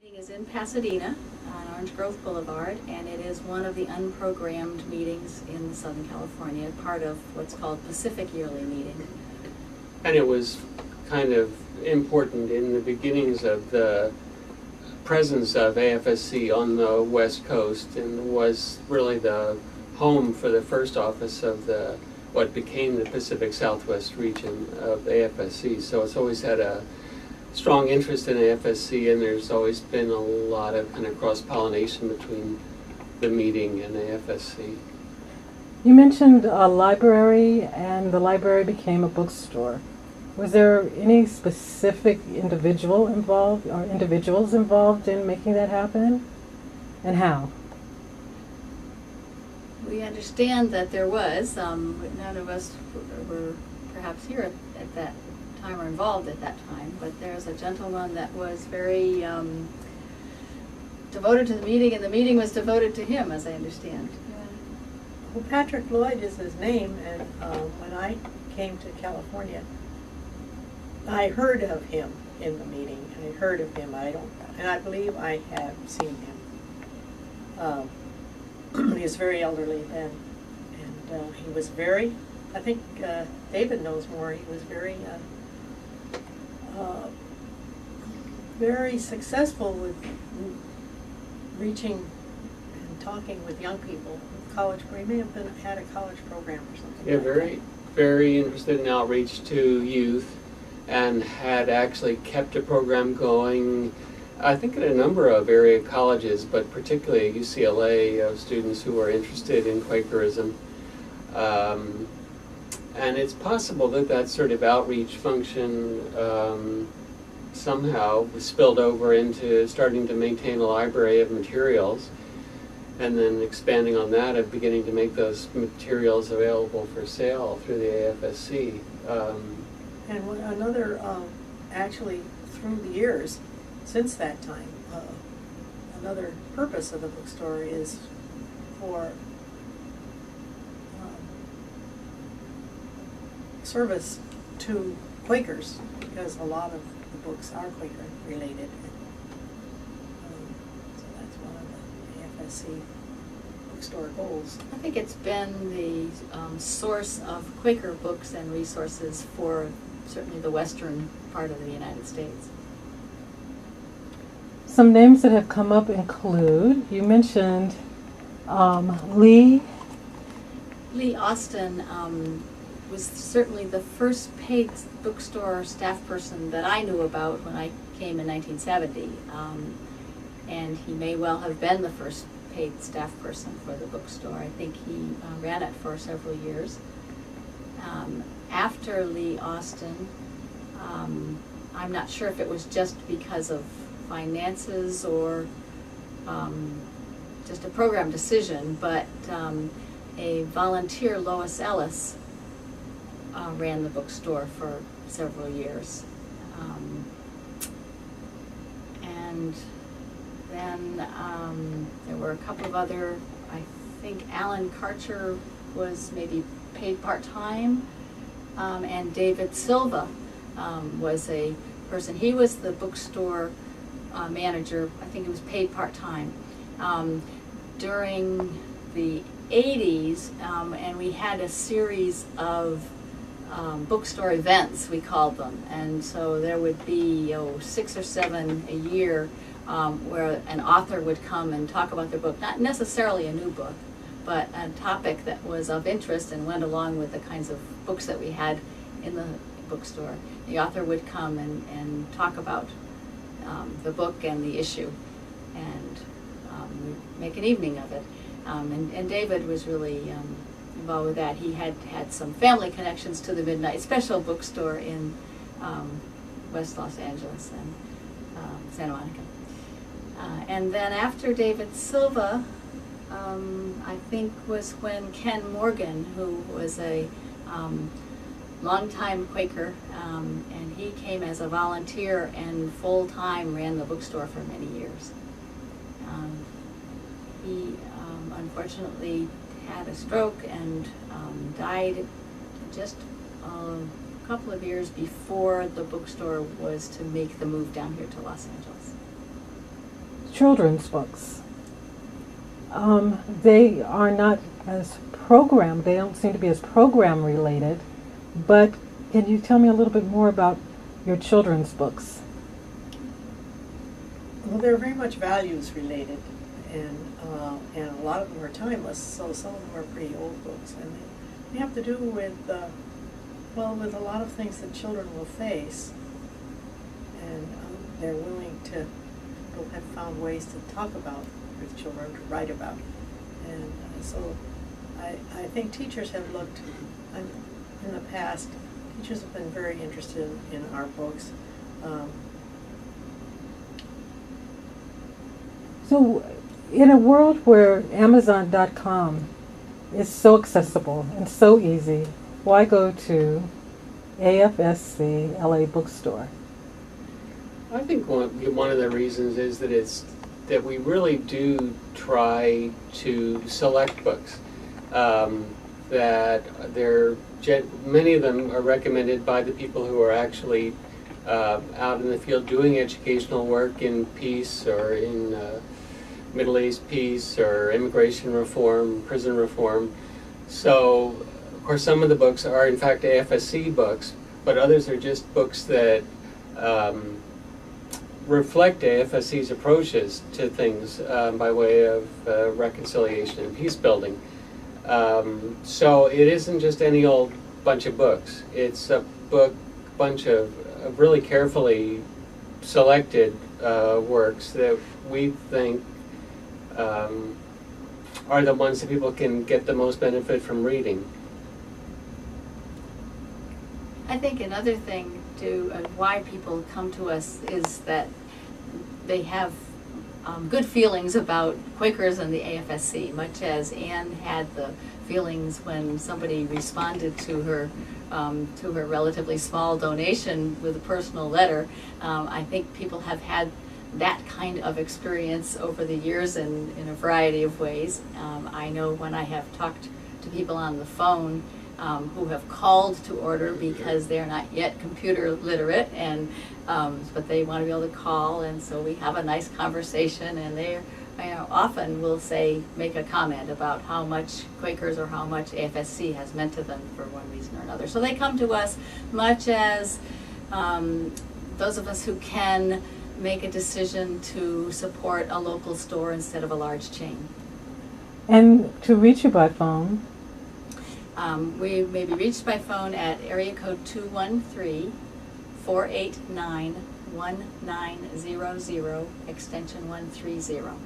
Meeting is in Pasadena on Orange Grove Boulevard, and it is one of the unprogrammed meetings in Southern California, part of what's called Pacific Yearly Meeting. And it was kind of important in the beginnings of the presence of AFSC on the West Coast, and was really the home for the first office of what became the Pacific Southwest region of AFSC. So it's always had a strong interest in AFSC, and there's always been a lot of kind of cross-pollination between the meeting and AFSC. You mentioned a library, and the library became a bookstore. Was there any specific individual involved, or individuals involved in making that happen? And how? We understand that there was, but none of us were perhaps here at that time or involved at that time, but there's a gentleman that was very devoted to the meeting, and the meeting was devoted to him, as I understand. Well, Patrick Lloyd is his name, and when I came to California, I heard of him in the meeting. I heard of him. And I believe I have seen him. He was very elderly then, and he was very. I think David knows more. He was very, very successful with reaching and talking with young people. College, he may have had a college program or something. Yeah, like very interested in outreach to youth, and had actually kept a program going, I think, at a number of area colleges, but particularly at UCLA, of students who were interested in Quakerism. And it's possible that that sort of outreach function somehow spilled over into starting to maintain a library of materials, and then expanding on that of beginning to make those materials available for sale through the AFSC. And another, actually, through the years, since that time, another purpose of the bookstore is for service to Quakers, because a lot of the books are Quaker related. So that's one of the AFSC bookstore goals. I think it's been the source of Quaker books and resources for certainly the western part of the United States. Some names that have come up include, you mentioned Lee. Lee Austin was certainly the first paid bookstore staff person that I knew about when I came in 1970. And he may well have been the first paid staff person for the bookstore. I think he ran it for several years. After Lee Austin, I'm not sure if it was just because of finances or just a program decision, but a volunteer, Lois Ellis, ran the bookstore for several years. And then there were a couple of other, I think Alan Karcher was maybe paid part-time, and David Silva was a person. He was the bookstore manager. I think he was paid part-time during the 80s, and we had a series of bookstore events, we called them, and so there would be 6 or 7 a year where an author would come and talk about their book, not necessarily a new book, but a topic that was of interest and went along with the kinds of books that we had in the bookstore. The author would come and talk about the book and the issue, and we'd make an evening of it. And David was really involved with that. He had some family connections to the Midnight Special bookstore in West Los Angeles and Santa Monica. And then after David Silva, I think was when Ken Morgan, who was a longtime Quaker, and he came as a volunteer and full-time ran the bookstore for many years. He unfortunately had a stroke and died just a couple of years before the bookstore was to make the move down here to Los Angeles. children's books. They are not as program, they don't seem to be as program related, but can you tell me a little bit more about your children's books? Well, they're very much values related, and a lot of them are timeless, so some of them are pretty old books, and they have to do with, with a lot of things that children will face, and they're willing to, people have found ways to talk about with children, to write about, and so I think teachers have looked, in the past, teachers have been very interested in our books. So, in a world where Amazon.com is so accessible and so easy, why go to AFSC LA Bookstore? I think one of the reasons is that we really do try to select books. That many of them are recommended by the people who are actually out in the field doing educational work in peace or in Middle East peace or immigration reform, prison reform. So, of course, some of the books are in fact AFSC books, but others are just books that reflect AFSC's approaches to things by way of reconciliation and peace building. So it isn't just any old bunch of books. It's a bunch of really carefully selected works that we think are the ones that people can get the most benefit from reading. I think another thing to why people come to us is that they have good feelings about Quakers and the AFSC, much as Anne had the feelings when somebody responded to her relatively small donation with a personal letter. I think people have had that kind of experience over the years in a variety of ways. I know when I have talked to people on the phone who have called to order because they're not yet computer literate, and but they want to be able to call, and so we have a nice conversation, and they often will make a comment about how much Quakers or how much AFSC has meant to them for one reason or another. So they come to us much as those of us who can make a decision to support a local store instead of a large chain. And to reach you by phone? We may be reached by phone at area code 213-489-1900, extension 130.